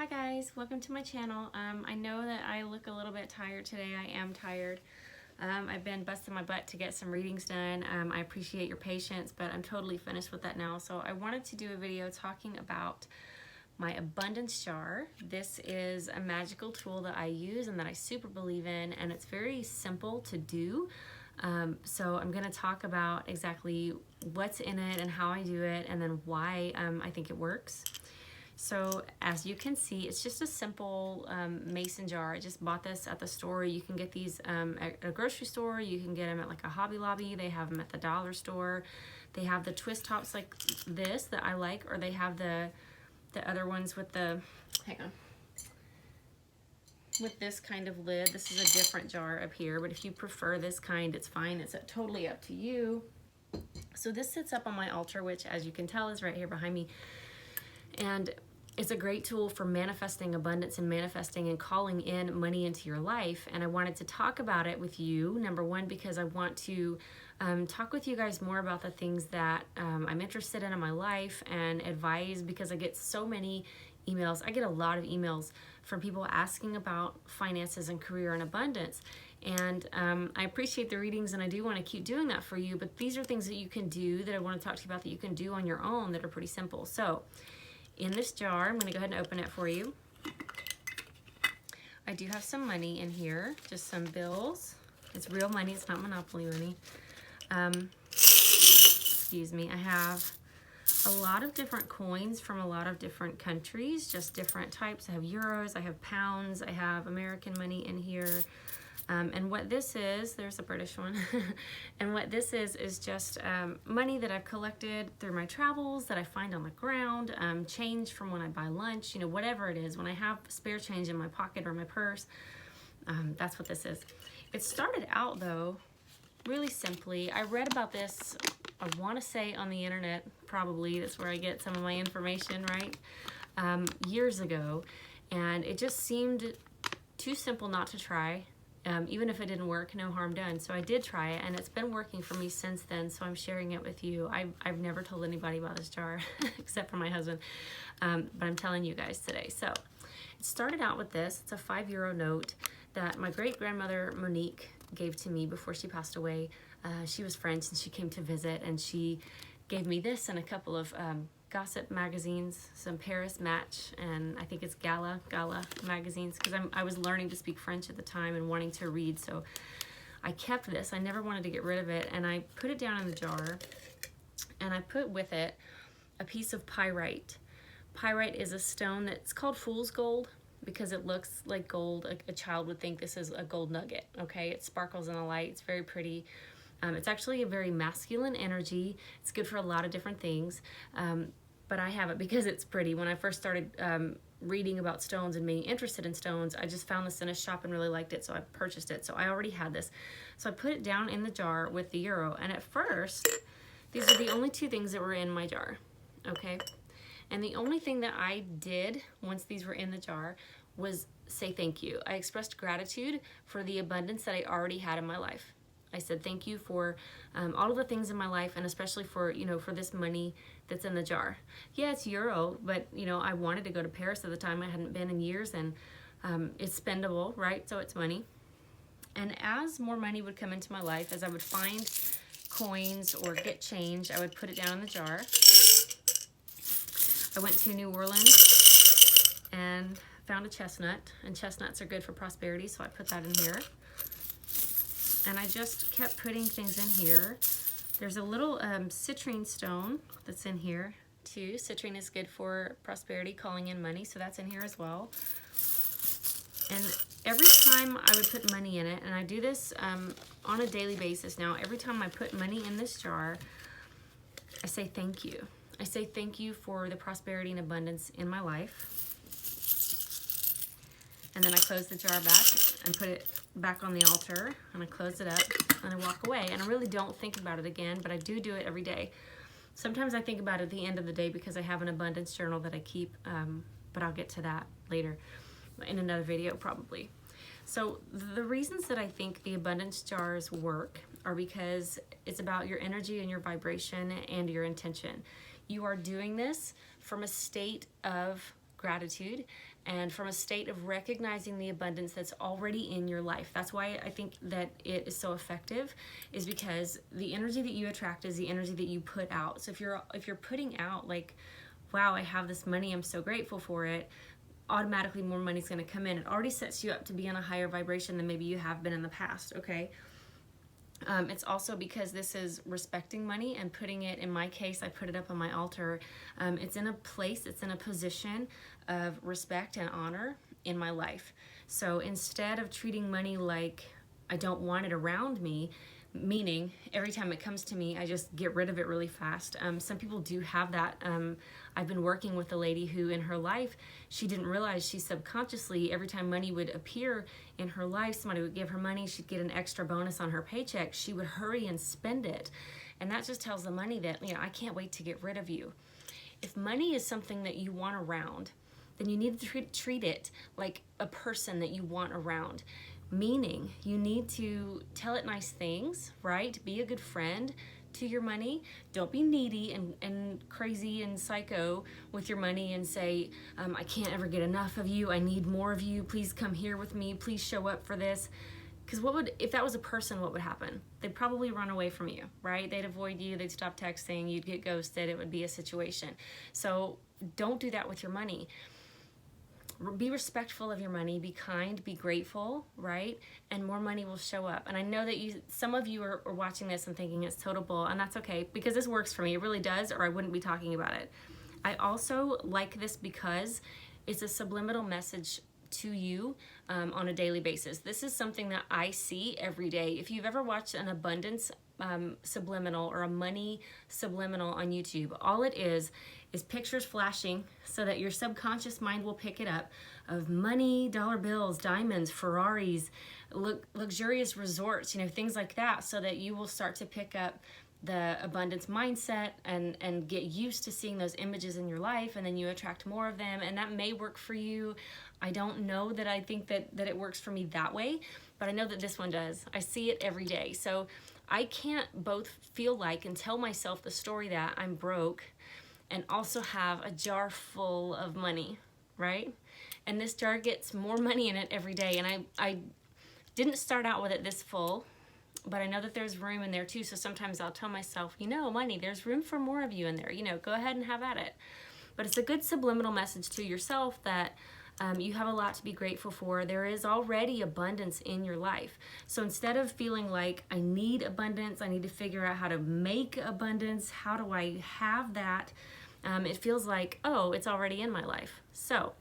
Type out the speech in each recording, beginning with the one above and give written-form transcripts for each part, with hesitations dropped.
Hi guys, welcome to my channel. I know that I look a little bit tired today. I am tired. I've been busting my butt to get some readings done. I appreciate your patience, but I'm totally finished with that now. So I wanted to do a video talking about my abundance jar. This is a magical tool that I use and that I super believe in, and it's very simple to do. So I'm going to talk about exactly what's in it and how I do it, and then why I think it works. So as you can see, it's just a simple mason jar. I just bought this at the store. You can get these at a grocery store. You can get them at like a Hobby Lobby. They have them at the dollar store. They have the twist tops like this that I like, or they have the other ones with the, hang on, with this kind of lid. This is a different jar up here, but if you prefer this kind, it's fine. It's totally up to you. So this sits up on my altar, which as you can tell is right here behind me. And it's a great tool for manifesting abundance and manifesting and calling in money into your life. And I wanted to talk about it with you, number one, because I want to talk with you guys more about the things that I'm interested in my life and advise, because I get so many emails. I get a lot of emails from people asking about finances and career and abundance. And I appreciate the readings, and I do want to keep doing that for you. But these are things that you can do that I want to talk to you about that you can do on your own that are pretty simple. So in this jar, I'm going to go ahead and open it for you. I do have some money in here, just some bills. It's real money, it's not Monopoly money. Excuse me, I have a lot of different coins from a lot of different countries, just different types. I have euros, I have pounds, I have American money in here. And what this is, there's a British one, and what this is just money that I've collected through my travels, that I find on the ground, change from when I buy lunch, you know, whatever it is. When I have spare change in my pocket or my purse, that's what this is. It started out, though, really simply. I read about this, I want to say on the internet, probably, that's where I get some of my information, right, years ago, and it just seemed too simple not to try. Even if it didn't work, no harm done. So I did try it, and it's been working for me since then, so I'm sharing it with you. I've never told anybody about this jar, except for my husband, but I'm telling you guys today. So it started out with this. It's a €5 note that my great-grandmother Monique gave to me before she passed away. She was French, and she came to visit, and she gave me this and a couple of gossip magazines, some Paris Match, and I think it's Gala magazines, because I was learning to speak French at the time and wanting to read, so I kept this. I never wanted to get rid of it, and I put it down in the jar, and I put with it a piece of pyrite. Pyrite is a stone that's called fool's gold because it looks like gold. A child would think this is a gold nugget, okay? It sparkles in the light. It's very pretty. It's actually a very masculine energy. It's good for a lot of different things. But I have it because it's pretty. When I first started reading about stones and being interested in stones, I just found this in a shop and really liked it, so I purchased it. So I already had this. So I put it down in the jar with the euro. And at first, these are the only two things that were in my jar, okay? And the only thing that I did once these were in the jar was say thank you. I expressed gratitude for the abundance that I already had in my life. I said thank you for all of the things in my life, and especially for, you know, for this money that's in the jar. Yeah, it's euro, but, you know, I wanted to go to Paris at the time. I hadn't been in years, and it's spendable, right? So it's money. And as more money would come into my life, as I would find coins or get change, I would put it down in the jar. I went to New Orleans and found a chestnut, and chestnuts are good for prosperity, so I put that in here. And I just kept putting things in here. There's a little citrine stone that's in here too. Citrine is good for prosperity, calling in money, so that's in here as well. And every time I would put money in it, and I do this on a daily basis now, every time I put money in this jar, I say thank you. I say thank you for the prosperity and abundance in my life. And then I close the jar back and put it back on the altar, and I close it up and I walk away, and I really don't think about it again, but I do it every day. Sometimes I think about it at the end of the day because I have an abundance journal that I keep, but I'll get to that later in another video probably. So the reasons that I think the abundance jars work are because it's about your energy and your vibration and your intention. You are doing this from a state of gratitude and from a state of recognizing the abundance that's already in your life. That's why I think that it is so effective, is because the energy that you attract is the energy that you put out. So if you're putting out like, wow, I have this money, I'm so grateful for it, automatically more money's going to come in. It already sets you up to be on a higher vibration than maybe you have been in the past, okay? It's also because this is respecting money and putting it, in my case, I put it up on my altar. It's in a place, it's in a position of respect and honor in my life. So instead of treating money like I don't want it around me, meaning every time it comes to me, I just get rid of it really fast. Some people do have that. I've been working with a lady who in her life, she didn't realize she subconsciously, every time money would appear in her life, somebody would give her money, she'd get an extra bonus on her paycheck, she would hurry and spend it. And that just tells the money that, I can't wait to get rid of you. If money is something that you want around, then you need to treat it like a person that you want around. Meaning, you need to tell it nice things, right? Be a good friend to your money. Don't be needy and crazy and psycho with your money and say, I can't ever get enough of you. I need more of you. Please come here with me. Please show up for this. Because if that was a person, what would happen? They'd probably run away from you, right? They'd avoid you. They'd stop texting. You'd get ghosted. It would be a situation. So don't do that with your money. Be respectful of your money, be kind, be grateful, right? And more money will show up. And I know that some of you are watching this and thinking it's total bull, and that's okay, because this works for me. It really does, or I wouldn't be talking about it. I also like this because it's a subliminal message to you on a daily basis. This is something that I see every day. If you've ever watched an abundance subliminal or a money subliminal on YouTube, all it is pictures flashing so that your subconscious mind will pick it up of money, dollar bills, diamonds, Ferraris, luxurious resorts, things like that, so that you will start to pick up the abundance mindset and get used to seeing those images in your life, and then you attract more of them. And that may work for you. I don't know that I think that it works for me that way, but I know that this one does. I see it every day. So I can't both feel like and tell myself the story that I'm broke and also have a jar full of money, right? And this jar gets more money in it every day. And I didn't start out with it this full, but I know that there's room in there too. So sometimes I'll tell myself, money, there's room for more of you in there. Go ahead and have at it. But it's a good subliminal message to yourself that you have a lot to be grateful for. There is already abundance in your life. So instead of feeling like I need abundance, I need to figure out how to make abundance, how do I have that? It feels like, oh, it's already in my life. So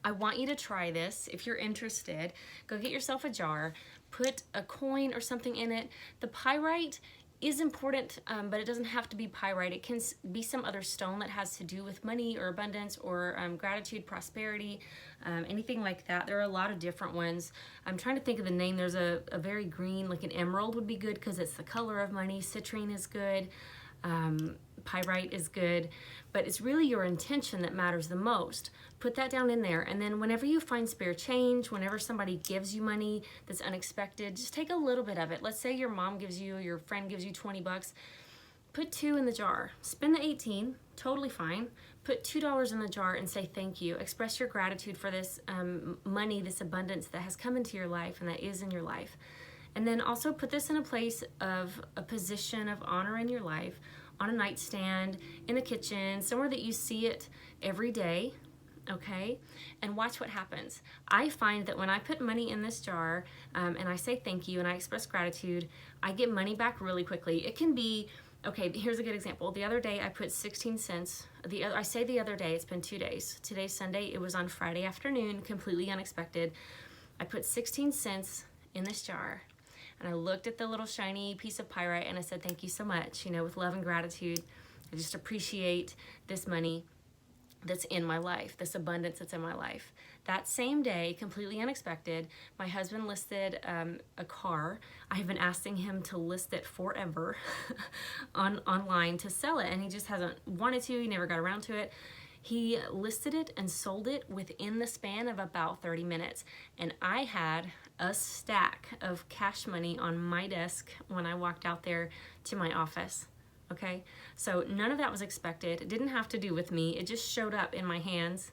I want you to try this. If you're interested, go get yourself a jar, put a coin or something in it. The pyrite is important, but it doesn't have to be pyrite. It can be some other stone that has to do with money or abundance or gratitude, prosperity, anything like that. There are a lot of different ones. I'm trying to think of the name. There's a very green, like an emerald would be good because it's the color of money. Citrine is good. Pyrite is good, but it's really your intention that matters the most. Put that down in there, and then whenever you find spare change, whenever somebody gives you money that's unexpected, just take a little bit of it. Let's say your mom gives you, your friend gives you 20 bucks. Put 2 in the jar. Spend the 18, totally fine. Put $2 in the jar and say thank you. Express your gratitude for this money, this abundance that has come into your life and that is in your life. And then also put this in a place of a position of honor in your life, on a nightstand, in a kitchen, somewhere that you see it every day, okay? And watch what happens. I find that when I put money in this jar and I say thank you and I express gratitude, I get money back really quickly. It can be, okay, here's a good example. The other day I put 16 cents. I say the other day, it's been 2 days. Today's Sunday, it was on Friday afternoon, completely unexpected. I put 16 cents in this jar. And I looked at the little shiny piece of pyrite and I said, thank you so much, with love and gratitude. I just appreciate this money that's in my life, this abundance that's in my life. That same day, completely unexpected, my husband listed a car. I have been asking him to list it forever online to sell it, and he just hasn't wanted to. He never got around to it. He listed it and sold it within the span of about 30 minutes. And I had a stack of cash money on my desk when I walked out there to my office. Okay, so none of that was expected. It didn't have to do with me. It just showed up in my hands.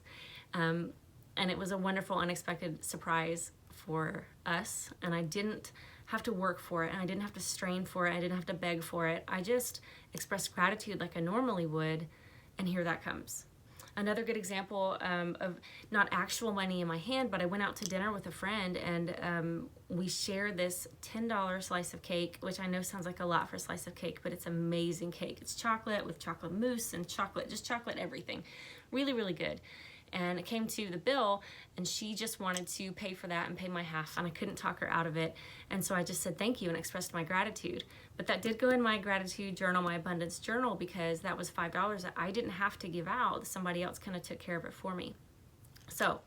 And it was a wonderful, unexpected surprise for us. And I didn't have to work for it, and I didn't have to strain for it. I didn't have to beg for it. I just expressed gratitude like I normally would, and here that comes. Another good example of not actual money in my hand, but I went out to dinner with a friend, and we shared this $10 slice of cake, which I know sounds like a lot for a slice of cake, but it's amazing cake. It's chocolate with chocolate mousse and chocolate, just chocolate everything. Really, really good. And it came to the bill, and she just wanted to pay for that and pay my half, and I couldn't talk her out of it. And so I just said thank you and expressed my gratitude. But that did go in my gratitude journal, my abundance journal, because that was $5 that I didn't have to give out. Somebody else kind of took care of it for me. So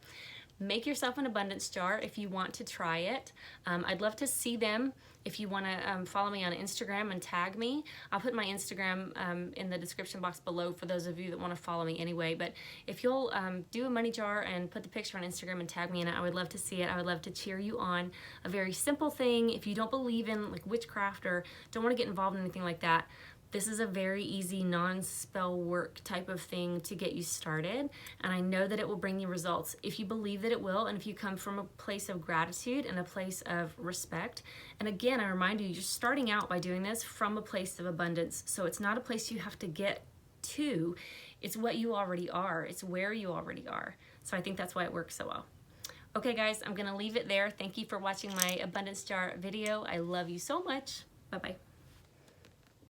make yourself an abundance jar if you want to try it. I'd love to see them. If you want to follow me on Instagram and tag me, I'll put my Instagram in the description box below for those of you that want to follow me anyway. But if you'll do a money jar and put the picture on Instagram and tag me in it, I would love to see it. I would love to cheer you on. A very simple thing. If you don't believe in like witchcraft or don't want to get involved in anything like that, this is a very easy non-spell work type of thing to get you started, and I know that it will bring you results if you believe that it will, and if you come from a place of gratitude and a place of respect. And again, I remind you, you're starting out by doing this from a place of abundance, so it's not a place you have to get to. It's what you already are. It's where you already are. So I think that's why it works so well. Okay guys, I'm gonna leave it there. Thank you for watching my abundance jar video. I love you so much. Bye-bye.